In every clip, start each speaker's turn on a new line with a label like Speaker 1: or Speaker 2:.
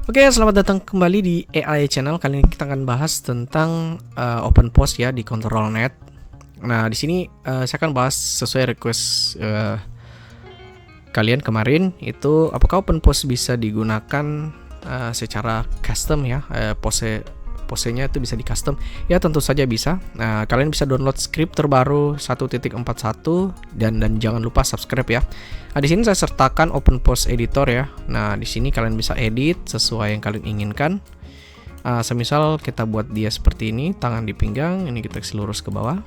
Speaker 1: Oke, selamat datang kembali di AI Channel. Kali ini kita akan bahas tentang OpenPOS ya di ControlNet. Nah, di sini saya akan bahas sesuai request kalian kemarin itu apakah OpenPOS bisa digunakan secara custom ya, posenya itu bisa di custom ya, tentu saja bisa. Nah, kalian bisa download script terbaru 1.41 dan jangan lupa subscribe ya. Nah, di sini saya sertakan OpenPOS editor ya. Nah, di sini kalian bisa edit sesuai yang kalian inginkan. Semisal kita buat dia seperti ini, tangan di pinggang, ini kita lurus ke bawah.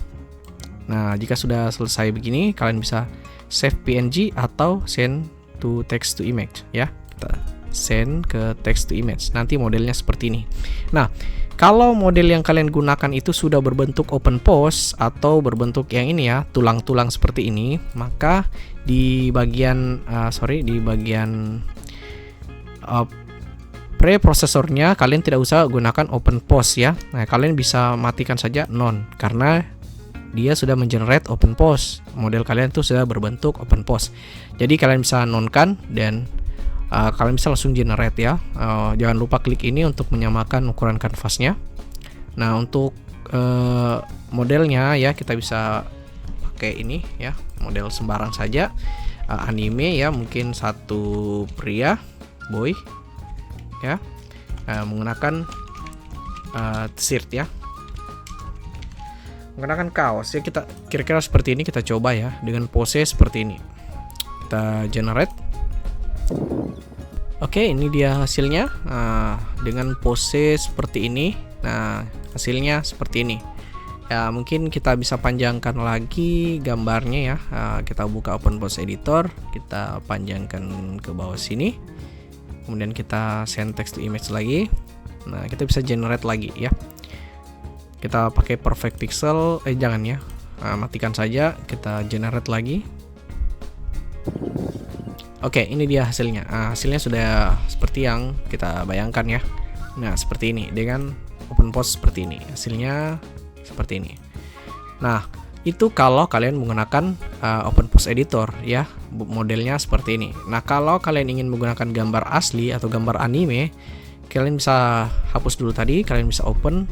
Speaker 1: Nah, jika sudah selesai begini, kalian bisa save PNG atau send to text to image ya. Kita send ke text to image. Nanti modelnya seperti ini. Nah, kalau model yang kalian gunakan itu sudah berbentuk OpenPOS atau berbentuk yang ini ya, tulang-tulang seperti ini, maka di bagian preprosesornya kalian tidak usah gunakan OpenPOS ya. Nah, kalian bisa matikan saja non karena dia sudah mengenerate OpenPOS. Model kalian itu sudah berbentuk OpenPOS. Jadi kalian bisa nonkan dan kalian bisa langsung generate ya. Jangan lupa klik ini untuk menyamakan ukuran kanvasnya. Nah, untuk modelnya ya kita bisa pakai ini ya, model sembarang saja. Anime ya, mungkin satu pria boy ya, menggunakan t-shirt ya, menggunakan kaos ya. Kita kira-kira seperti ini, kita coba ya dengan pose seperti ini. Kita generate. Oke, ini dia hasilnya dengan pose seperti ini. Nah, hasilnya seperti ini ya. Mungkin kita bisa panjangkan lagi gambarnya ya. Kita buka OpenPOS editor, kita panjangkan ke bawah sini, kemudian kita send text to image lagi. Nah, kita bisa generate lagi ya. Kita pakai perfect pixel, jangan ya, matikan saja. Kita generate lagi. Oke, ini dia hasilnya. Hasilnya sudah seperti yang kita bayangkan ya. Nah, seperti ini dengan OpenPOS seperti ini. Hasilnya seperti ini. Nah, itu kalau kalian menggunakan OpenPOS editor ya, modelnya seperti ini. Nah, kalau kalian ingin menggunakan gambar asli atau gambar anime, kalian bisa hapus dulu tadi. Kalian bisa open,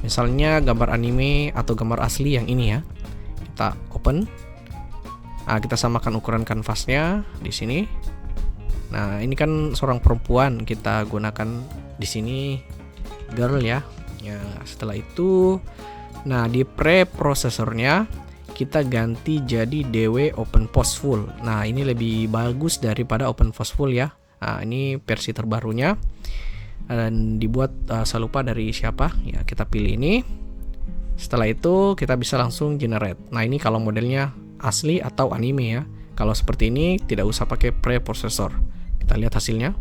Speaker 1: misalnya gambar anime atau gambar asli yang ini ya. Kita open. Kita samakan ukuran kanvasnya di sini. Nah, ini kan seorang perempuan, kita gunakan di sini girl ya. Ya, setelah itu, nah di preprosesornya kita ganti jadi DW OpenPOS full. Nah, ini lebih bagus daripada OpenPOS full ya. Nah, ini versi terbarunya dan dibuat saya lupa dari siapa ya. Kita pilih ini. Setelah itu kita bisa langsung generate. Nah, ini kalau modelnya asli atau anime ya. Kalau seperti ini tidak usah pakai preprosesor. Kita lihat hasilnya.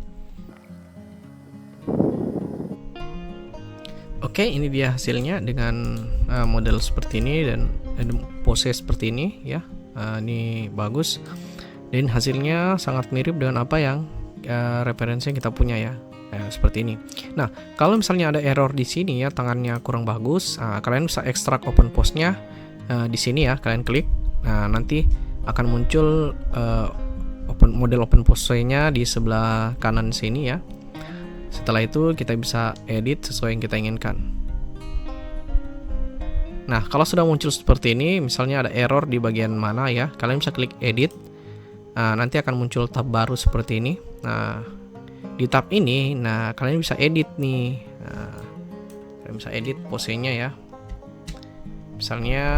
Speaker 1: Oke, ini dia hasilnya dengan model seperti ini dan pose seperti ini ya. Ini bagus dan hasilnya sangat mirip dengan apa yang referensi yang kita punya ya. Seperti ini. Nah, kalau misalnya ada error di sini ya, tangannya kurang bagus, kalian bisa ekstrak OpenPOS-nya di sini ya. Kalian klik. Nah, nanti akan muncul model OpenPOS-nya di sebelah kanan sini ya. Setelah itu kita bisa edit sesuai yang kita inginkan. Nah, kalau sudah muncul seperti ini, misalnya ada error di bagian mana ya, kalian bisa klik edit. Nanti akan muncul tab baru seperti ini. Nah, di tab ini, nah kalian bisa edit nih. Kalian bisa edit posenya ya. Misalnya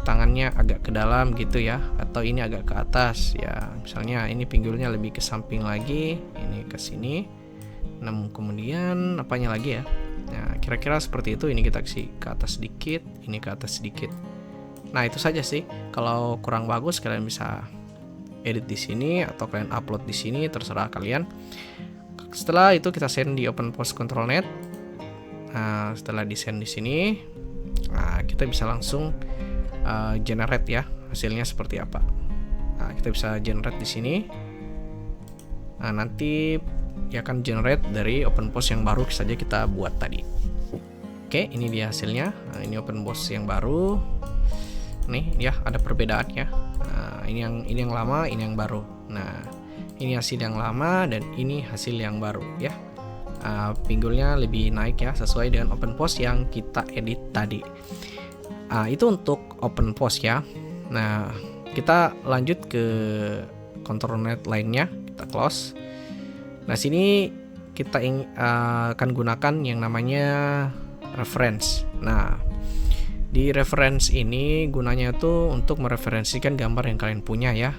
Speaker 1: tangannya agak ke dalam gitu ya, atau ini agak ke atas ya. Misalnya ini pinggulnya lebih ke samping lagi, ini ke sini. Nah, kemudian apanya lagi ya? Nah, kira-kira seperti itu. Ini kita kasih ke atas sedikit, ini ke atas sedikit. Nah, itu saja sih. Kalau kurang bagus kalian bisa edit di sini atau kalian upload di sini, terserah kalian. Setelah itu kita send di OpenPOS ControlNet. Nah, setelah di send di sini, nah, kita bisa langsung generate ya hasilnya seperti apa. Nah, kita bisa generate di sini. Nah, nanti dia akan generate dari OpenPOS yang baru saja kita buat tadi. Oke, ini dia hasilnya. Nah, ini OpenPOS yang baru. Nih ya, ada perbedaannya. Nah, ini yang lama, ini yang baru. Nah, ini hasil yang lama dan ini hasil yang baru ya. pinggulnya lebih naik ya, sesuai dengan open post yang kita edit tadi. Itu untuk open post ya. Nah, kita lanjut ke control net lainnya, kita close. Nah, sini kita akan gunakan yang namanya reference. Nah, di reference ini gunanya itu untuk mereferensikan gambar yang kalian punya ya.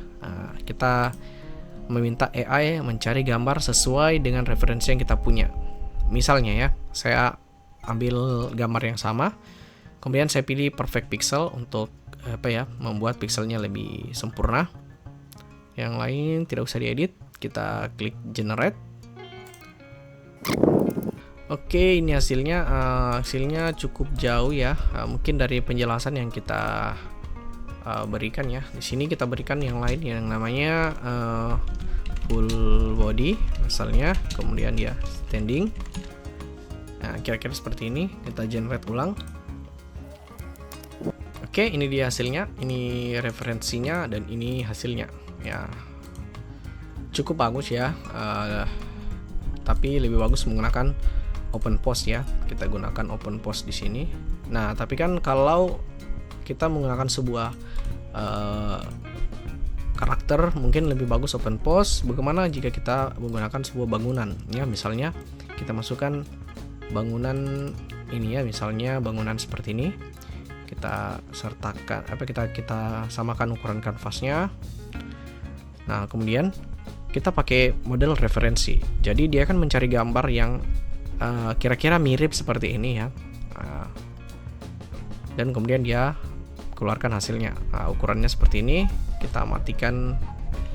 Speaker 1: Kita meminta AI mencari gambar sesuai dengan referensi yang kita punya. Misalnya ya, saya ambil gambar yang sama, kemudian saya pilih perfect pixel untuk membuat pixelnya lebih sempurna. Yang lain tidak usah diedit, kita klik generate. Oke, ini hasilnya. Hasilnya cukup jauh ya. Mungkin dari penjelasan yang kita berikan ya. Di sini kita berikan yang lain yang namanya full body misalnya, kemudian dia standing. Nah, kira-kira seperti ini. Kita generate ulang. Oke, ini dia hasilnya. Ini referensinya dan ini hasilnya. Ya, cukup bagus ya. Tapi lebih bagus menggunakan open post ya. Kita gunakan open post di sini. Nah, tapi kan kalau kita menggunakan sebuah karakter, mungkin lebih bagus open post. Bagaimana jika kita menggunakan sebuah bangunan ya, misalnya kita masukkan bangunan ini ya, misalnya bangunan seperti ini. Kita sertakan kita samakan ukuran kanvasnya. Nah, kemudian kita pakai model referensi. Jadi dia akan mencari gambar yang kira-kira mirip seperti ini ya. Dan kemudian dia keluarkan hasilnya. Ukurannya seperti ini. Kita matikan,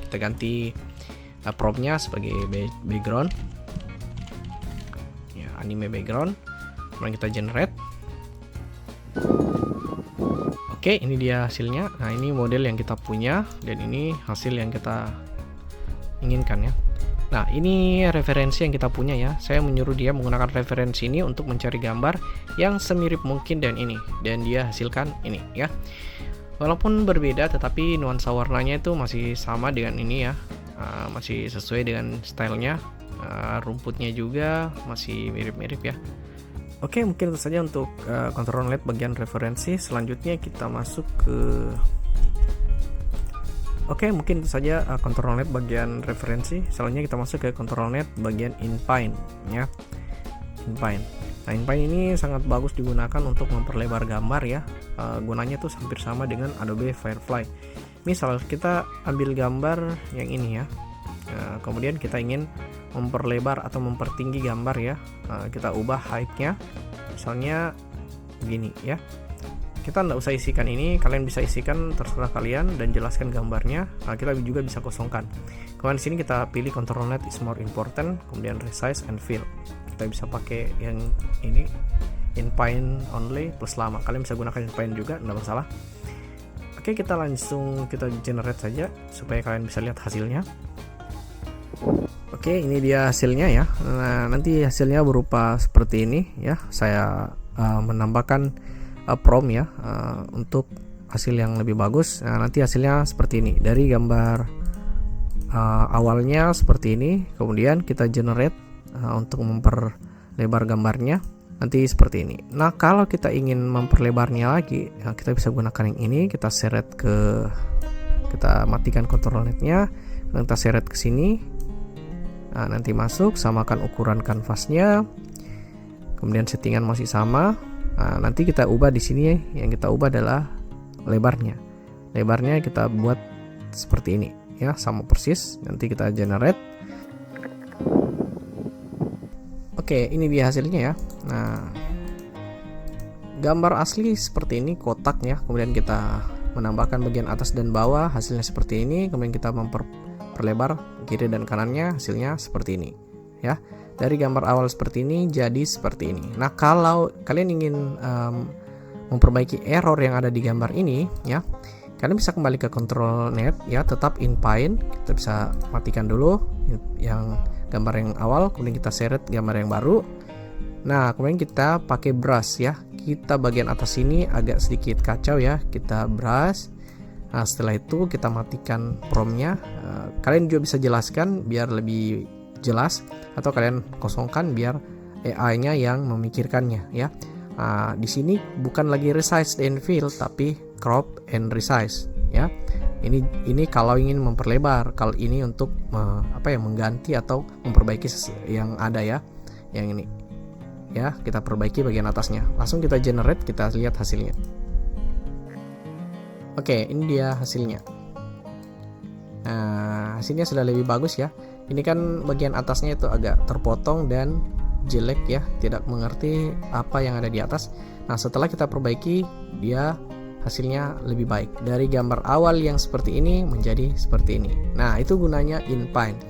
Speaker 1: kita ganti promptnya sebagai background ya, anime background. Kemudian kita generate. Oke, ini dia hasilnya. Nah, ini model yang kita punya dan ini hasil yang kita inginkan ya. Nah, ini referensi yang kita punya ya. Saya menyuruh dia menggunakan referensi ini untuk mencari gambar yang semirip mungkin dengan ini, dan dia hasilkan ini ya. Walaupun berbeda, tetapi nuansa warnanya itu masih sama dengan ini ya. Masih sesuai dengan stylenya. Rumputnya juga masih mirip-mirip ya. Oke, mungkin itu saja untuk control net bagian referensi. Selanjutnya kita masuk ke mungkin itu saja control net bagian referensi. Selanjutnya kita masuk ke control net bagian inpine ya. Inpine. Nah, inpine ini sangat bagus digunakan untuk memperlebar gambar ya. Gunanya tuh hampir sama dengan Adobe Firefly. Misal kita ambil gambar yang ini ya. Kemudian kita ingin memperlebar atau mempertinggi gambar ya. Kita ubah height-nya. Misalnya begini ya. Kita nggak usah isikan ini, kalian bisa isikan terserah kalian dan jelaskan gambarnya. Kita juga bisa kosongkan. Kemudian di sini kita pilih control net is more important, kemudian resize and fill. Kita bisa pakai yang ini inpine only plus lama. Kalian bisa gunakan inpine juga, nggak masalah. Oke, kita langsung kita generate saja supaya kalian bisa lihat hasilnya. Oke, ini dia hasilnya ya. Nah, nanti hasilnya berupa seperti ini ya. Saya menambahkan prompt ya untuk hasil yang lebih bagus. Nah, nanti hasilnya seperti ini. Dari gambar awalnya seperti ini, kemudian kita generate untuk memperlebar gambarnya nanti seperti ini. Nah, kalau kita ingin memperlebarnya lagi, kita bisa gunakan yang ini. Kita matikan control netnya, kita seret ke sini. Nah, nanti masuk, samakan ukuran kanvasnya, kemudian settingan masih sama. Nah, nanti kita ubah di sini. Yang kita ubah adalah lebarnya. Lebarnya kita buat seperti ini ya, sama persis. Nanti kita generate. Oke, ini dia hasilnya ya. Nah, gambar asli seperti ini, kotak ya. Kemudian kita menambahkan bagian atas dan bawah, hasilnya seperti ini. Kemudian kita memperlebar kiri dan kanannya, hasilnya seperti ini ya. Dari gambar awal seperti ini jadi seperti ini. Nah, kalau kalian ingin memperbaiki error yang ada di gambar ini ya, kalian bisa kembali ke control net ya, tetap inpine. Kita bisa matikan dulu yang gambar yang awal, kemudian kita seret gambar yang baru. Nah, kemudian kita pakai brush ya. Kita bagian atas ini agak sedikit kacau ya, kita brush. Nah, setelah itu kita matikan promptnya. Kalian juga bisa jelaskan biar lebih jelas, atau kalian kosongkan biar AI-nya yang memikirkannya ya. Di sini bukan lagi resize and fill tapi crop and resize ya. Ini kalau ingin memperlebar, kalau ini untuk mengganti atau memperbaiki yang ada ya. Yang ini ya, kita perbaiki bagian atasnya. Langsung kita generate, kita lihat hasilnya. Oke, ini dia hasilnya. Nah, hasilnya sudah lebih bagus ya. Ini kan bagian atasnya itu agak terpotong dan jelek ya, tidak mengerti apa yang ada di atas. Nah, setelah kita perbaiki, dia hasilnya lebih baik. Dari gambar awal yang seperti ini menjadi seperti ini. Nah, itu gunanya InPaint.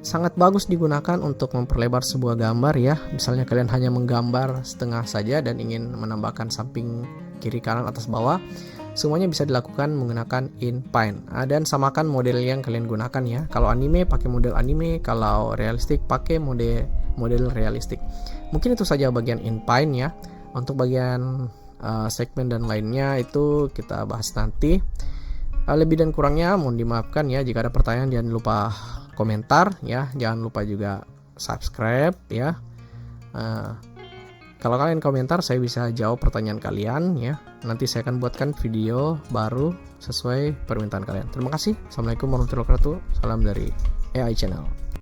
Speaker 1: Sangat bagus digunakan untuk memperlebar sebuah gambar ya. Misalnya kalian hanya menggambar setengah saja dan ingin menambahkan samping, kiri, kanan, atas, bawah. Semuanya bisa dilakukan menggunakan InPaint. Dan samakan model yang kalian gunakan ya. Kalau anime pakai model anime, kalau realistik pakai model realistik. Mungkin itu saja bagian InPaint ya. Untuk bagian segmen dan lainnya itu kita bahas nanti. Lebih dan kurangnya mohon dimaafkan ya. Jika ada pertanyaan jangan lupa komentar ya. Jangan lupa juga subscribe ya. Kalau kalian komentar, saya bisa jawab pertanyaan kalian ya. Nanti saya akan buatkan video baru sesuai permintaan kalian. Terima kasih. Assalamualaikum warahmatullahi wabarakatuh. Salam dari AI Channel.